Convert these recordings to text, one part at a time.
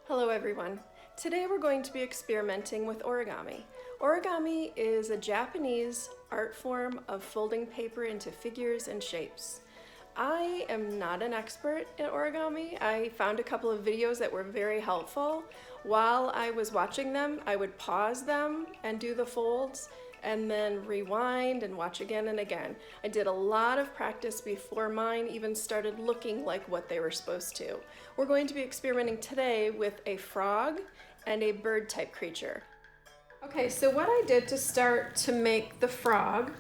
Hello everyone. Today we're going to be experimenting with origami. Origami is a Japanese art form of folding paper into figures and shapes. I am not an expert at origami. I found a couple of videos that were very helpful. While I was watching them, I would pause them and do the folds and then rewind and watch again and again. I did a lot of practice before mine even started looking like what they were supposed to. We're going to be experimenting today with a frog and a bird type creature. Okay, so what I did to start to make the frog,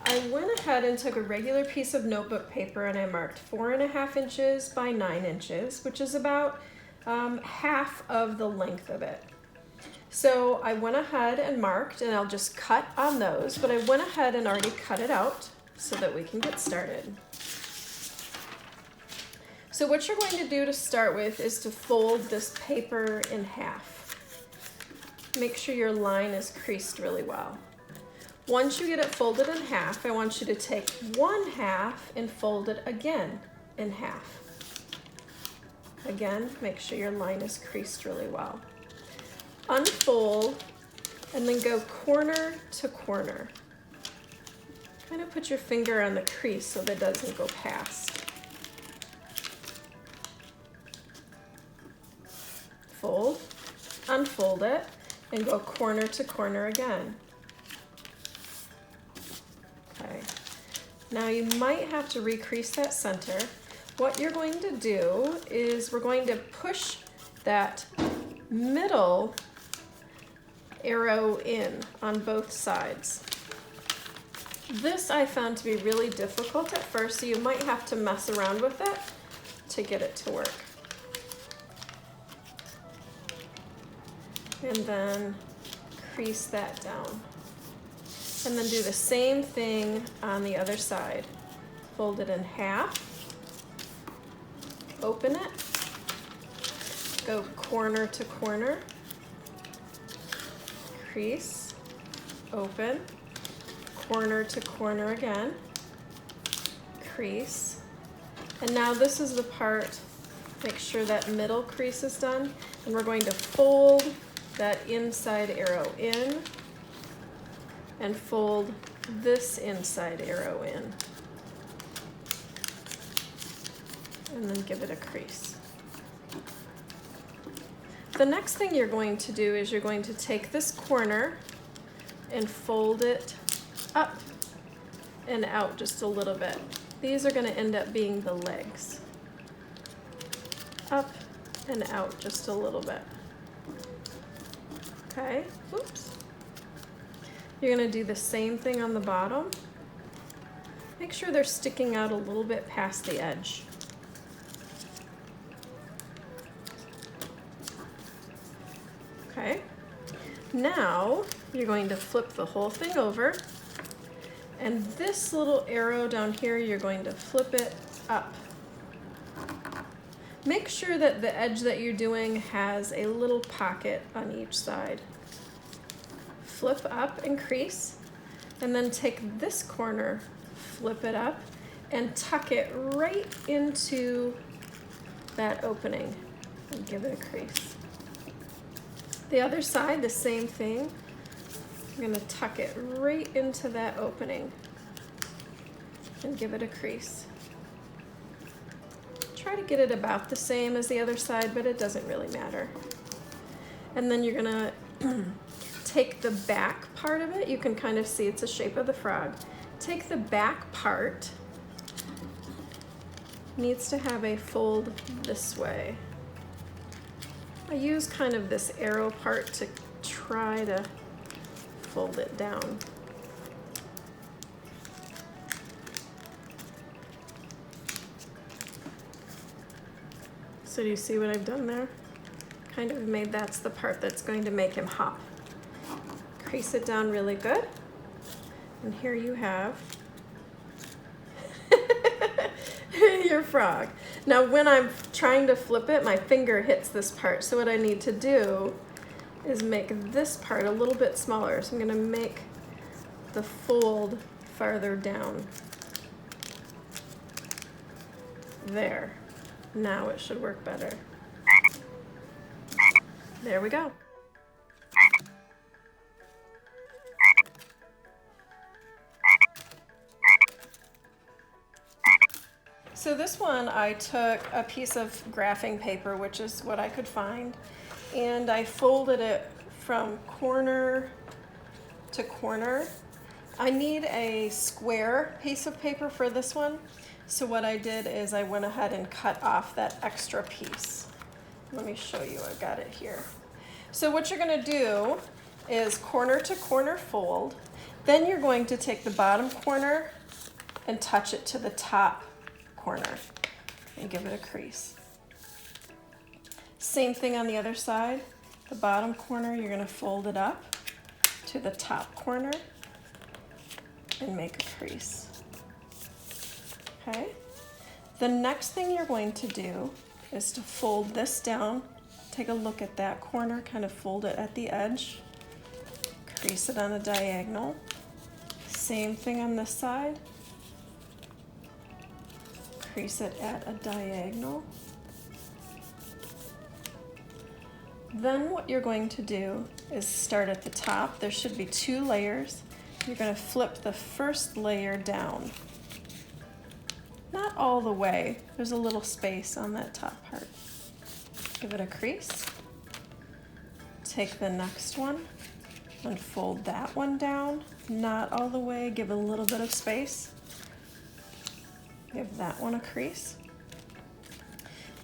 I went ahead and took a regular piece of notebook paper and I marked 4.5 inches by 9 inches, which is about half of the length of it. So I went ahead and marked, and I'll just cut on those, but I went ahead and already cut it out so that we can get started. So what you're going to do to start with is to fold this paper in half. Make sure your line is creased really well. Once you get it folded in half, I want you to take 1/2 and fold it again in half. Again, make sure your line is creased really well. Unfold and then go corner to corner. Kind of put your finger on the crease so that it doesn't go past. Fold, unfold it, and go corner to corner again. Okay. Now you might have to recrease that center. What you're going to do is we're going to push that middle arrow in on both sides. This I found to be really difficult at first, so you might have to mess around with it to get it to work. And then crease that down. And then do the same thing on the other side. Fold it in half, open it, go corner to corner, crease, open, corner to corner again, crease. And now this is the part, make sure that middle crease is done, and we're going to fold that inside arrow in and fold this inside arrow in. And then give it a crease. The next thing you're going to do is you're going to take this corner and fold it up and out just a little bit. These are going to end up being the legs. Up and out just a little bit. Okay, oops. You're going to do the same thing on the bottom. Make sure they're sticking out a little bit past the edge. Okay, now you're going to flip the whole thing over, and this little arrow down here, you're going to flip it up. Make sure that the edge that you're doing has a little pocket on each side. Flip up and crease, and then take this corner, flip it up, and tuck it right into that opening and give it a crease. The other side, the same thing. I'm going to tuck it right into that opening and give it a crease. Try to get it about the same as the other side, but it doesn't really matter. And then you're going to take the back part of it. You can kind of see it's the shape of the frog. Take the back part. Needs to have a fold this way. I use kind of this arrow part to try to fold it down. So do you see what I've done there? Kind of made that's the part that's going to make him hop. Crease it down really good. And here you have your frog. Now when I'm trying to flip it, my finger hits this part. So what I need to do is make this part a little bit smaller. So I'm going to make the fold farther down. There. Now it should work better. There we go. So this one, I took a piece of graphing paper, which is what I could find, and I folded it from corner to corner. I need a square piece of paper for this one, so what I did is I went ahead and cut off that extra piece. Let me show you, I got it here. So what you're gonna do is corner to corner fold, then you're going to take the bottom corner and touch it to the top corner and give it a crease. Same thing on the other side. The bottom corner, you're gonna fold it up to the top corner and make a crease. Okay? The next thing you're going to do is to fold this down. Take a look at that corner, kind of fold it at the edge, crease it on a diagonal. Same thing on this side. Crease it at a diagonal. Then what you're going to do is start at the top. There should be 2 layers. You're going to flip the first layer down. Not all the way. There's a little space on that top part. Give it a crease. Take the next one and fold that one down. Not all the way. Give a little bit of space. Give that one a crease.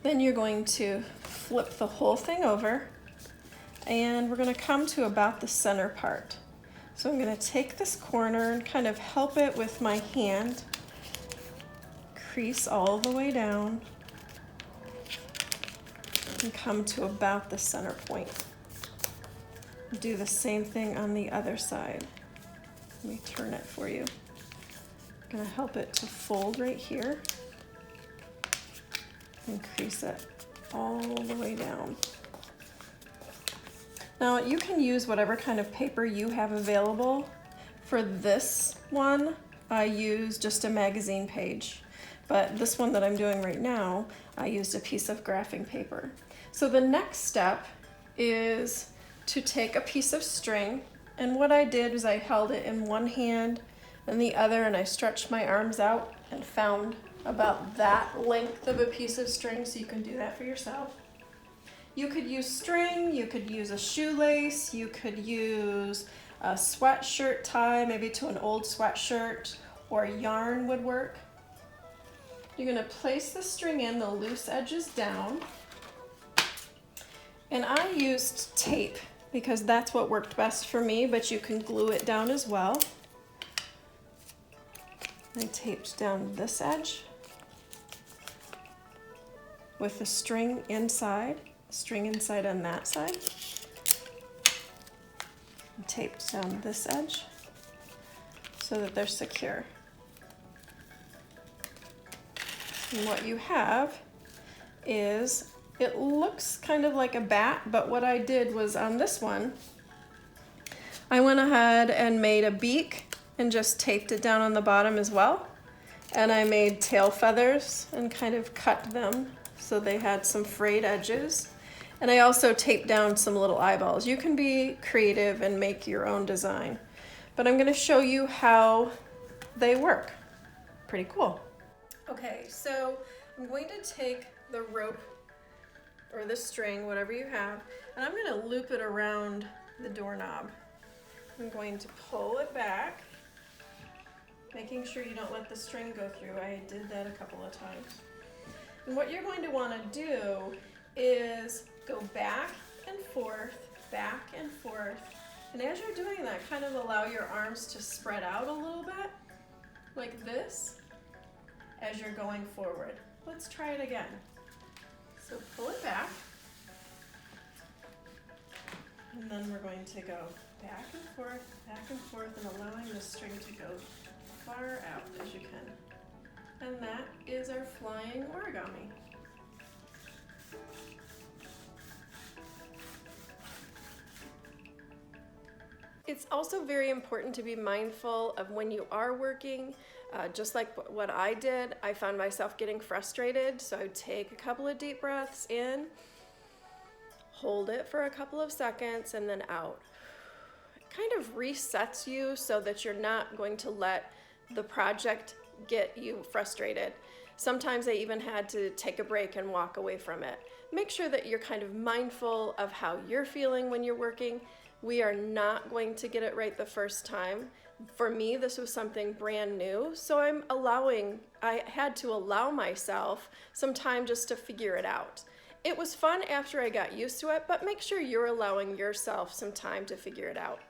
Then you're going to flip the whole thing over, and we're going to come to about the center part. So I'm going to take this corner and kind of help it with my hand, crease all the way down, and come to about the center point. Do the same thing on the other side. Let me turn it for you. I'm going to help it to fold right here and crease it all the way down. Now you can use whatever kind of paper you have available. For this one, I use just a magazine page, but this one that I'm doing right now, I used a piece of graphing paper. So the next step is to take a piece of string, and what I did is I held it in one hand and the other, and I stretched my arms out and found about that length of a piece of string, so you can do that for yourself. You could use string, you could use a shoelace, you could use a sweatshirt tie, maybe to an old sweatshirt, or yarn would work. You're gonna place the string in, the loose edges down, and I used tape because that's what worked best for me, but you can glue it down as well. I taped down this edge with the string inside on that side. And taped down this edge so that they're secure. And what you have is, it looks kind of like a bat, but what I did was on this one, I went ahead and made a beak and just taped it down on the bottom as well. And I made tail feathers and kind of cut them so they had some frayed edges. And I also taped down some little eyeballs. You can be creative and make your own design, but I'm gonna show you how they work. Pretty cool. Okay, so I'm going to take the rope or the string, whatever you have, and I'm gonna loop it around the doorknob. I'm going to pull it back, making sure you don't let the string go through. I did that a couple of times. And what you're going to want to do is go back and forth, and as you're doing that, kind of allow your arms to spread out a little bit, like this, as you're going forward. Let's try it again. So pull it back, and then we're going to go back and forth, and allowing the string to go far out as you can. And that is our flying origami. It's also very important to be mindful of when you are working. Just like what I did, I found myself getting frustrated, so I would take a couple of deep breaths in, hold it for a couple of seconds and then out. It kind of resets you so that you're not going to let the project get you frustrated. Sometimes I even had to take a break and walk away from it. Make sure that you're kind of mindful of how you're feeling when you're working. We are not going to get it right the first time. For me, this was something brand new, so I had to allow myself some time just to figure it out. It was fun after I got used to it, but make sure you're allowing yourself some time to figure it out.